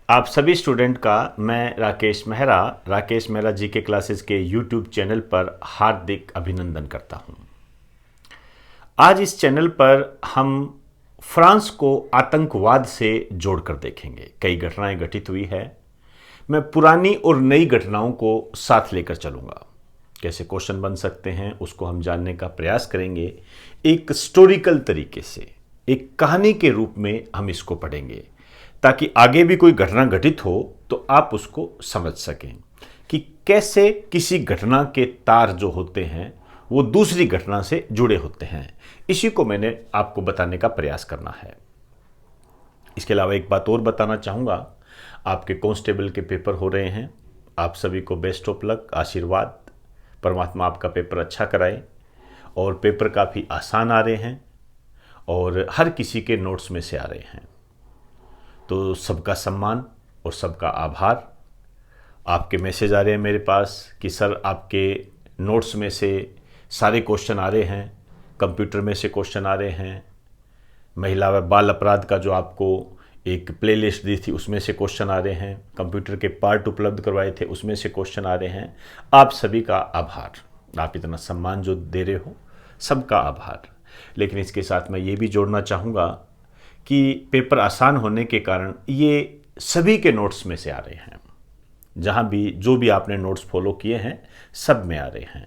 आप सभी स्टूडेंट का मैं राकेश मेहरा जी के क्लासेस के यूट्यूब चैनल पर हार्दिक अभिनंदन करता हूं। आज इस चैनल पर हम फ्रांस को आतंकवाद से जोड़कर देखेंगे। कई घटनाएं घटित हुई है। मैं पुरानी और नई घटनाओं को साथ लेकर चलूंगा। कैसे क्वेश्चन बन सकते हैं उसको हम जानने का प्रयास करेंगे। एक हिस्टोरिकल तरीके से, एक कहानी के रूप में हम इसको पढ़ेंगे ताकि आगे भी कोई घटना घटित हो तो आप उसको समझ सकें कि कैसे किसी घटना के तार जो होते हैं वो दूसरी घटना से जुड़े होते हैं। इसी को मैंने आपको बताने का प्रयास करना है। इसके अलावा एक बात और बताना चाहूँगा, आपके कांस्टेबल के पेपर हो रहे हैं। आप सभी को बेस्ट ऑफ लक, आशीर्वाद। परमात्मा आपका पेपर अच्छा कराए। और पेपर काफ़ी आसान आ रहे हैं और हर किसी के नोट्स में से आ रहे हैं। तो सबका सम्मान और सबका आभार। आपके मैसेज आ रहे हैं मेरे पास कि सर आपके नोट्स में से सारे क्वेश्चन आ रहे हैं, कंप्यूटर में से क्वेश्चन आ रहे हैं, महिला व बाल अपराध का जो आपको एक प्लेलिस्ट दी थी उसमें से क्वेश्चन आ रहे हैं, कंप्यूटर के पार्ट उपलब्ध करवाए थे उसमें से क्वेश्चन आ रहे हैं। आप सभी का आभार। आप इतना सम्मान जो दे रहे हो, सबका आभार। लेकिन इसके साथ मैं ये भी जोड़ना चाहूँगा कि पेपर आसान होने के कारण ये सभी के नोट्स में से आ रहे हैं। जहाँ भी जो भी आपने नोट्स फॉलो किए हैं सब में आ रहे हैं।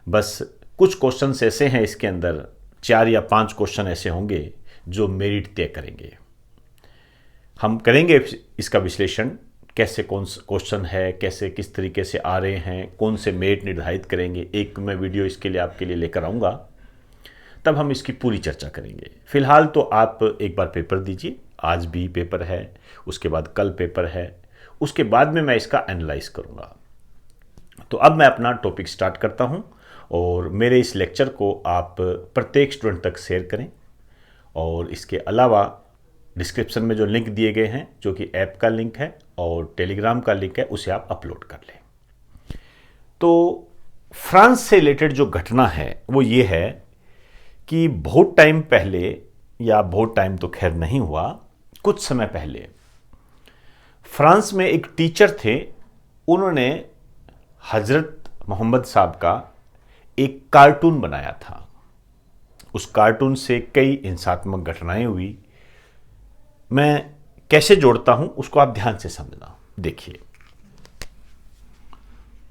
बस कुछ क्वेश्चंस ऐसे हैं, इसके अंदर 4 या 5 क्वेश्चन ऐसे होंगे जो मेरिट तय करेंगे। हम करेंगे इसका विश्लेषण, कैसे कौन सा क्वेश्चन है, कैसे किस तरीके से आ रहे हैं, कौन से मेरिट निर्धारित करेंगे। एक मैं वीडियो इसके लिए आपके लिए लेकर आऊँगा, तब हम इसकी पूरी चर्चा करेंगे। फिलहाल तो आप एक बार पेपर दीजिए। आज भी पेपर है, उसके बाद कल पेपर है, उसके बाद में मैं इसका एनालाइज करूँगा। तो अब मैं अपना टॉपिक स्टार्ट करता हूँ और मेरे इस लेक्चर को आप प्रत्येक स्टूडेंट तक शेयर करें। और इसके अलावा डिस्क्रिप्शन में जो लिंक दिए गए हैं, जो कि ऐप का लिंक है और टेलीग्राम का लिंक है, उसे आप अपलोड कर लें। तो फ्रांस से रिलेटेड जो घटना है वो ये है कि बहुत टाइम पहले, या बहुत टाइम तो खैर नहीं हुआ, कुछ समय पहले फ्रांस में एक टीचर थे। उन्होंने हजरत मोहम्मद साहब का एक कार्टून बनाया था। उस कार्टून से कई हिंसात्मक घटनाएं हुई। मैं कैसे जोड़ता हूं उसको आप ध्यान से समझना। देखिए,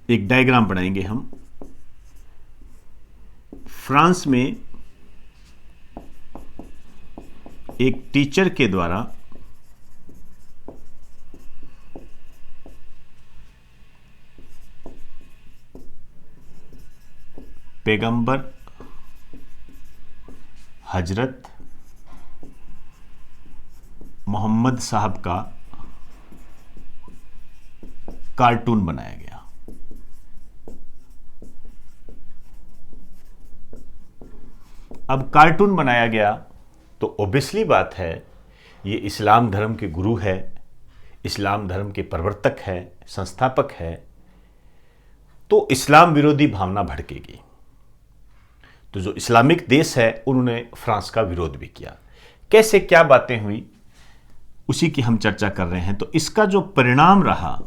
एक डायग्राम बनाएंगे हम। फ्रांस में एक टीचर के द्वारा पैगंबर हजरत मोहम्मद साहब का कार्टून बनाया गया। अब कार्टून बनाया गया तो ऑब्वियसली बात है, ये इस्लाम धर्म के गुरु है, इस्लाम धर्म के प्रवर्तक है, संस्थापक है, तो इस्लाम विरोधी भावना भड़केगी। तो जो इस्लामिक देश है उन्होंने फ्रांस का विरोध भी किया। कैसे क्या बातें हुई उसी की हम चर्चा कर रहे हैं। तो इसका जो परिणाम रहा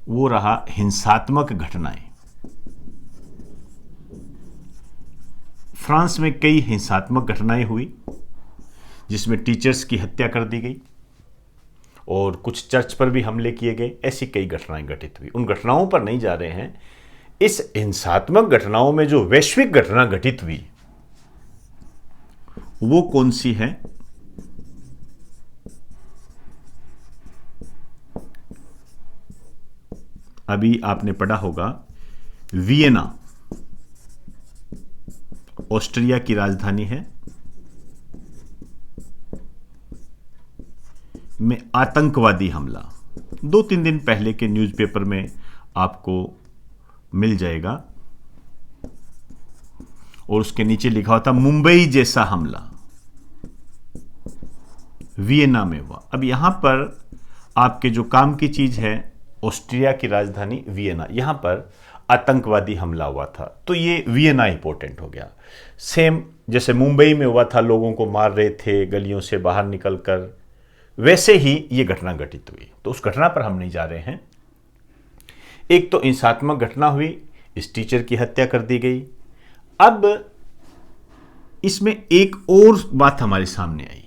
वो रहा हिंसात्मक घटनाएं। फ्रांस में कई हिंसात्मक घटनाएं हुई जिसमें टीचर्स की हत्या कर दी गई और कुछ चर्च पर भी हमले किए गए। ऐसी कई घटनाएं घटित हुई। उन घटनाओं पर नहीं जा रहे हैं। इस हिंसात्मक घटनाओं में जो वैश्विक घटना घटित हुई वो कौन सी है? अभी आपने पढ़ा होगा, वियना ऑस्ट्रिया की राजधानी है, में आतंकवादी हमला। 2-3 दिन पहले के न्यूज़पेपर में आपको मिल जाएगा और उसके नीचे लिखा होता मुंबई जैसा हमला वियना में हुआ। अब यहां पर आपके जो काम की चीज है, ऑस्ट्रिया की राजधानी वियना, यहां पर आतंकवादी हमला हुआ था, तो ये वियना इंपॉर्टेंट हो गया। सेम जैसे मुंबई में हुआ था, लोगों को मार रहे थे गलियों से बाहर निकलकर, वैसे ही ये घटना घटित हुई। तो उस घटना पर हम नहीं जा रहे हैं। एक तो हिंसात्मक घटना हुई, इस टीचर की हत्या कर दी गई। अब इसमें एक और बात हमारे सामने आई।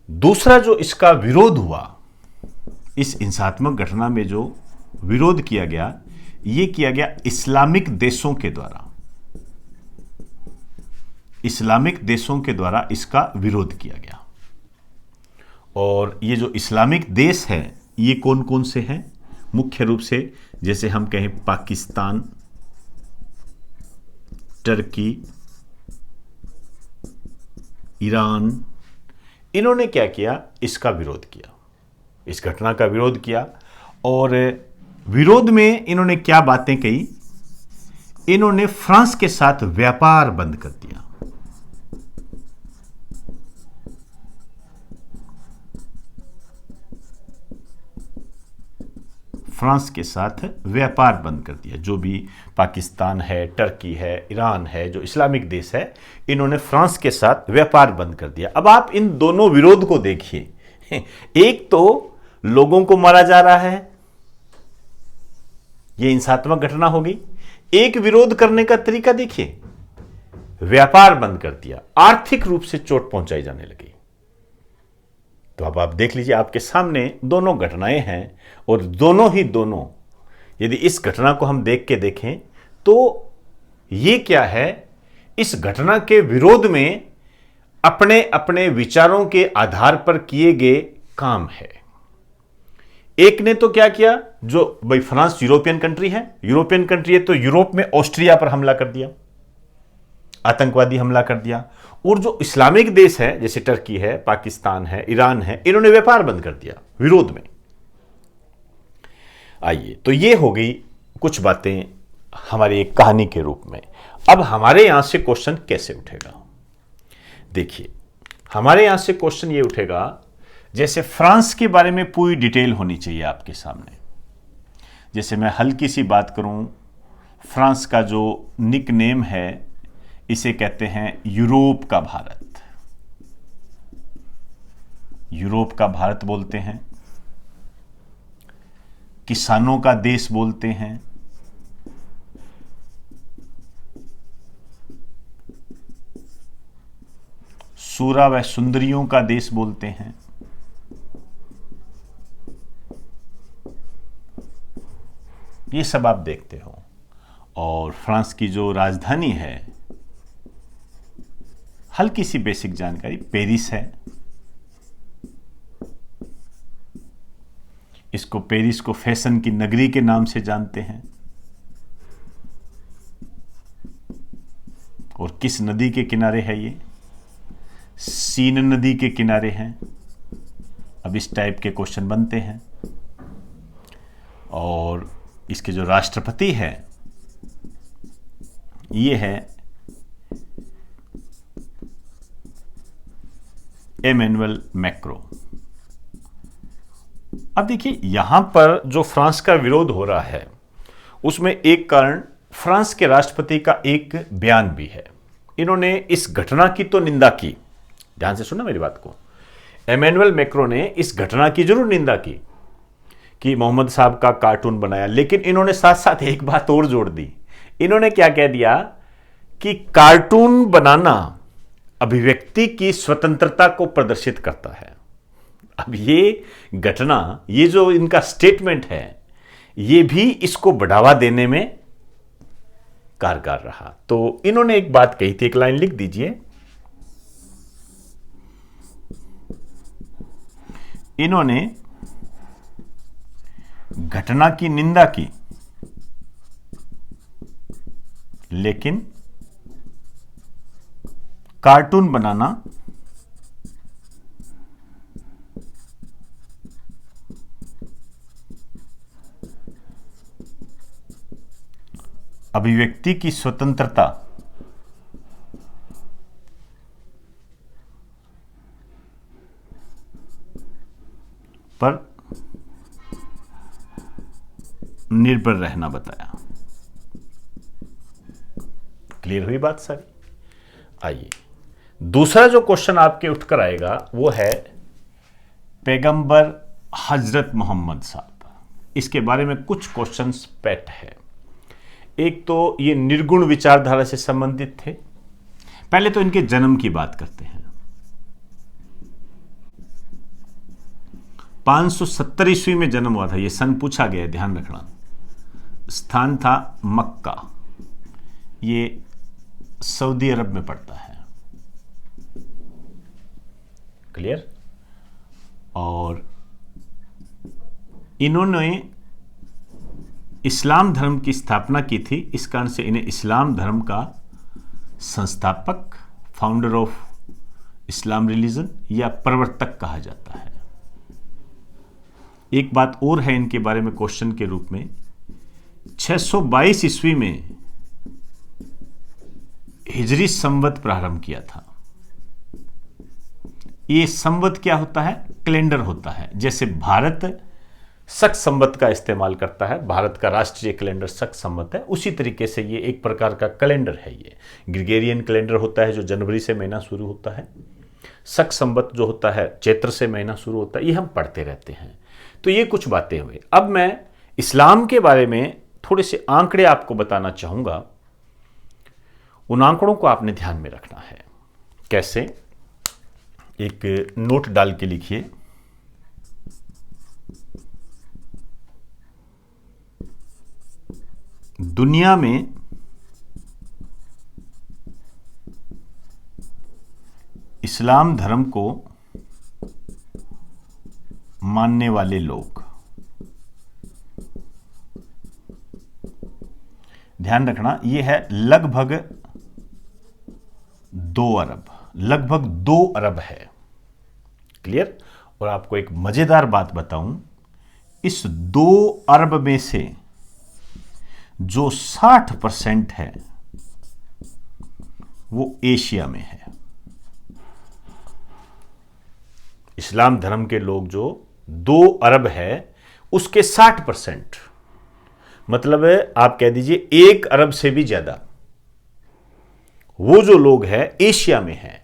दूसरा जो इसका विरोध हुआ, इस हिंसात्मक घटना में जो विरोध किया गया, यह किया गया इस्लामिक देशों के द्वारा। इस्लामिक देशों के द्वारा इसका विरोध किया गया। और ये जो इस्लामिक देश है, ये कौन कौन से हैं? मुख्य रूप से जैसे हम कहें पाकिस्तान, टर्की, ईरान, इन्होंने क्या किया? इसका विरोध किया, इस घटना का विरोध किया। और विरोध में इन्होंने क्या बातें कही? इन्होंने फ्रांस के साथ व्यापार बंद कर दिया। फ्रांस के साथ व्यापार बंद कर दिया। जो भी पाकिस्तान है, टर्की है, ईरान है, जो इस्लामिक देश है, इन्होंने फ्रांस के साथ व्यापार बंद कर दिया। अब आप इन दोनों विरोध को देखिए। एक तो लोगों को मारा जा रहा है, यह हिंसात्मक घटना होगी। एक विरोध करने का तरीका देखिए, व्यापार बंद कर दिया, आर्थिक रूप से चोट पहुंचाई जाने लगी। तो अब आप देख लीजिए, आपके सामने दोनों घटनाएं हैं और दोनों यदि इस घटना को हम देख के देखें तो ये क्या है? इस घटना के विरोध में अपने अपने विचारों के आधार पर किए गए काम है। एक ने तो क्या किया, जो भाई फ्रांस यूरोपियन कंट्री है तो यूरोप में ऑस्ट्रिया पर हमला कर दिया, आतंकवादी हमला कर दिया। और जो इस्लामिक देश है, जैसे टर्की है, पाकिस्तान है, ईरान है, इन्होंने व्यापार बंद कर दिया विरोध में। आइए, तो ये हो गई कुछ बातें हमारी एक कहानी के रूप में। अब हमारे यहां से क्वेश्चन कैसे उठेगा? देखिए, हमारे यहां से क्वेश्चन ये उठेगा, जैसे फ्रांस के बारे में पूरी डिटेल होनी चाहिए आपके सामने। जैसे मैं हल्की सी बात करूं, फ्रांस का जो निक नेम है, इसे कहते हैं यूरोप का भारत। यूरोप का भारत बोलते हैं, किसानों का देश बोलते हैं, सूरा व सुंदरियों का देश बोलते हैं, ये सब आप देखते हो। और फ्रांस की जो राजधानी है, हल्की सी बेसिक जानकारी, पेरिस है। इसको पेरिस को फैशन की नगरी के नाम से जानते हैं। और किस नदी के किनारे है ये? सीन नदी के किनारे हैं। अब इस टाइप के क्वेश्चन बनते हैं। और इसके जो राष्ट्रपति है, ये है एमेनुअल मैक्रो। अब देखिए, यहां पर जो फ्रांस का विरोध हो रहा है, उसमें एक कारण फ्रांस के राष्ट्रपति का एक बयान भी है। इन्होंने इस घटना की तो निंदा की, ध्यान से सुनना मेरी बात को। एमेनुअल मैक्रो ने इस घटना की जरूर निंदा की कि मोहम्मद साहब का कार्टून बनाया, लेकिन इन्होंने साथ साथ एक बात और जोड़ दी। इन्होंने क्या कह दिया कि कार्टून बनाना अभिव्यक्ति की स्वतंत्रता को प्रदर्शित करता है। अब ये घटना, ये जो इनका स्टेटमेंट है, ये भी इसको बढ़ावा देने में कारगर रहा। तो इन्होंने एक बात कही थी, एक लाइन लिख दीजिए। इन्होंने घटना की निंदा की, लेकिन कार्टून बनाना अभिव्यक्ति की स्वतंत्रता पर निर्भर रहना बताया। क्लियर हुई बात सारी? आइए दूसरा जो क्वेश्चन आपके उठकर आएगा वो है पैगंबर हजरत मोहम्मद साहब। इसके बारे में कुछ क्वेश्चंस पेट है। एक तो ये निर्गुण विचारधारा से संबंधित थे। पहले तो इनके जन्म की बात करते हैं। 570 ईस्वी में जन्म हुआ था। ये सन पूछा गया है, ध्यान रखना। स्थान था मक्का। ये सऊदी अरब में पड़ता है। क्लियर। और इन्होंने इस्लाम धर्म की स्थापना की थी। इस कारण से इन्हें इस्लाम धर्म का संस्थापक, फाउंडर ऑफ इस्लाम रिलीजन या प्रवर्तक कहा जाता है। एक बात और है इनके बारे में क्वेश्चन के रूप में, 622 ईस्वी में हिजरी संवत प्रारंभ किया था। ये संवत क्या होता है? कैलेंडर होता है। जैसे भारत शक संवत का इस्तेमाल करता है, भारत का राष्ट्रीय कैलेंडर शक संवत है, उसी तरीके से ये एक प्रकार का कैलेंडर है। ये ग्रिगोरियन कैलेंडर होता है जो जनवरी से महीना शुरू होता है। शक संवत जो होता है चैत्र से महीना शुरू होता है। ये हम पढ़ते रहते हैं। तो ये कुछ बातें हुई। अब मैं इस्लाम के बारे में थोड़े से आंकड़े आपको बताना चाहूंगा। उन आंकड़ों को आपने ध्यान में रखना है। कैसे? एक नोट डाल के लिखिए। दुनिया में इस्लाम धर्म को मानने वाले लोग, ध्यान रखना, यह है लगभग 2 अरब। लगभग 2 अरब है। क्लियर। और आपको एक मजेदार बात बताऊं, इस 2 अरब में से जो 60% है वो एशिया में है। इस्लाम धर्म के लोग जो 2 अरब है उसके 60%, मतलब है आप कह दीजिए 1 अरब से भी ज्यादा वो जो लोग हैं एशिया में हैं।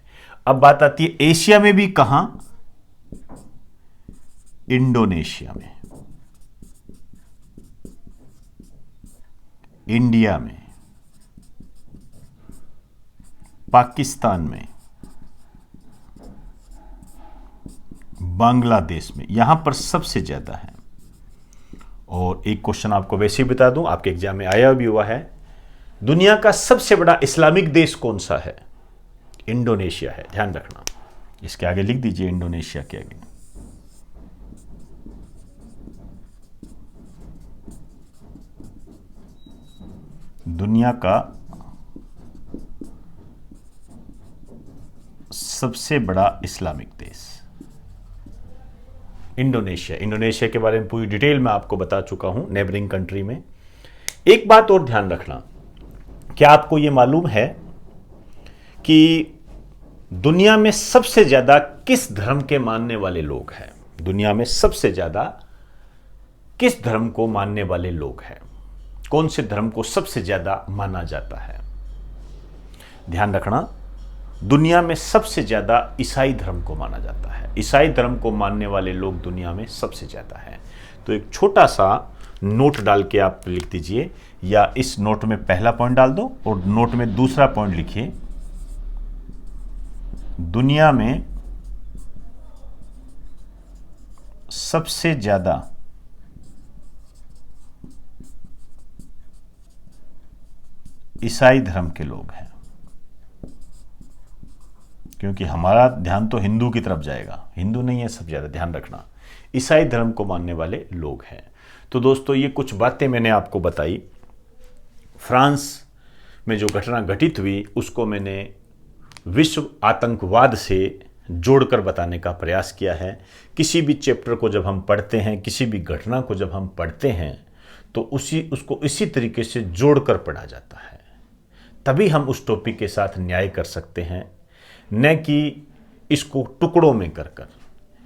अब बात आती है एशिया में भी कहां? इंडोनेशिया में, इंडिया में, पाकिस्तान में, बांग्लादेश में, यहां पर सबसे ज्यादा है। और एक क्वेश्चन आपको वैसे ही बता दूं, आपके एग्जाम में आया भी हुआ है, दुनिया का सबसे बड़ा इस्लामिक देश कौन सा है? इंडोनेशिया है। ध्यान रखना, इसके आगे लिख दीजिए इंडोनेशिया के आगे। दुनिया का सबसे बड़ा इस्लामिक देश इंडोनेशिया। इंडोनेशिया के बारे में पूरी डिटेल में आपको बता चुका हूं, नेबरिंग कंट्री में। एक बात और ध्यान रखना, क्या आपको यह मालूम है कि दुनिया में सबसे ज्यादा किस धर्म के मानने वाले लोग हैं? दुनिया में सबसे ज्यादा किस धर्म को मानने वाले लोग हैं? कौन से धर्म को सबसे ज्यादा माना जाता है? ध्यान रखना, दुनिया में सबसे ज्यादा ईसाई धर्म को माना जाता है। ईसाई धर्म को मानने वाले लोग दुनिया में सबसे ज्यादा हैं। तो एक छोटा सा नोट डाल के आप लिख दीजिए, या इस नोट में पहला पॉइंट डाल दो और नोट में दूसरा पॉइंट लिखिए। दुनिया में सबसे ज्यादा ईसाई धर्म के लोग हैं, क्योंकि हमारा ध्यान तो हिंदू की तरफ जाएगा। हिंदू नहीं है सबसे ज्यादा, ध्यान रखना, ईसाई धर्म को मानने वाले लोग हैं। तो दोस्तों ये कुछ बातें मैंने आपको बताई। फ्रांस में जो घटना घटित हुई उसको मैंने विश्व आतंकवाद से जोड़कर बताने का प्रयास किया है। किसी भी चैप्टर को जब हम पढ़ते हैं, किसी भी घटना को जब हम पढ़ते हैं, तो उसको इसी तरीके से जोड़कर पढ़ा जाता है, तभी हम उस टॉपिक के साथ न्याय कर सकते हैं, न कि इसको टुकड़ों में कर कर।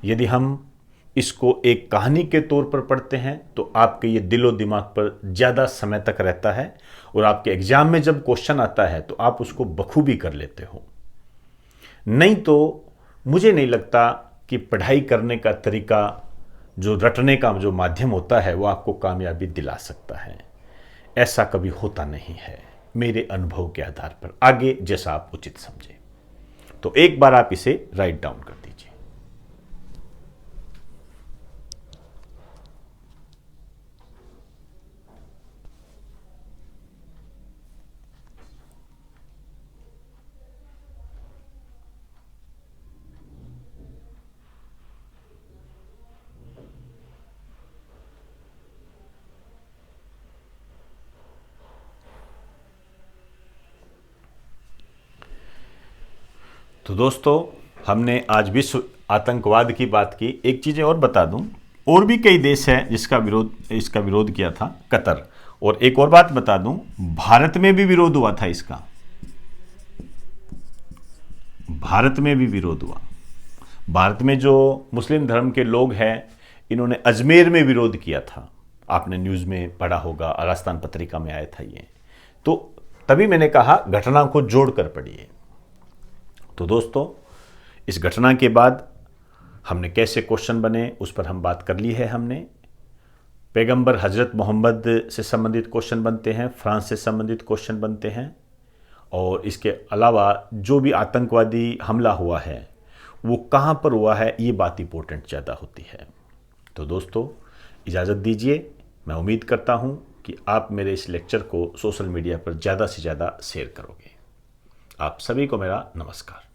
यदि हम इसको एक कहानी के तौर पर पढ़ते हैं तो आपके ये दिलो दिमाग पर ज़्यादा समय तक रहता है, और आपके एग्जाम में जब क्वेश्चन आता है तो आप उसको बखूबी कर लेते हो। नहीं तो मुझे नहीं लगता कि पढ़ाई करने का तरीका, जो रटने का जो माध्यम होता है, वो आपको कामयाबी दिला सकता है। ऐसा कभी होता नहीं है, मेरे अनुभव के आधार पर। आगे जैसा आप उचित समझे। तो एक बार आप इसे राइट डाउन कर दीजिए। तो दोस्तों, हमने आज विश्व आतंकवाद की बात की। एक चीज़ें और बता दूं, और भी कई देश हैं इसका विरोध किया था, कतर। और एक और बात बता दूं, भारत में भी विरोध हुआ था इसका। भारत में भी विरोध हुआ। भारत में जो मुस्लिम धर्म के लोग हैं, इन्होंने अजमेर में विरोध किया था। आपने न्यूज़ में पढ़ा होगा, राजस्थान पत्रिका में आया था ये। तो तभी मैंने कहा घटना को जोड़कर पढ़िए। तो दोस्तों, इस घटना के बाद हमने कैसे क्वेश्चन बने उस पर हम बात कर ली है। हमने पैगंबर हजरत मोहम्मद से संबंधित क्वेश्चन बनते हैं, फ्रांस से संबंधित क्वेश्चन बनते हैं, और इसके अलावा जो भी आतंकवादी हमला हुआ है वो कहाँ पर हुआ है, ये बात इंपॉर्टेंट ज़्यादा होती है। तो दोस्तों, इजाज़त दीजिए। मैं उम्मीद करता हूँ कि आप मेरे इस लेक्चर को सोशल मीडिया पर ज़्यादा से ज़्यादा शेयर करोगे। आप सभी को मेरा नमस्कार।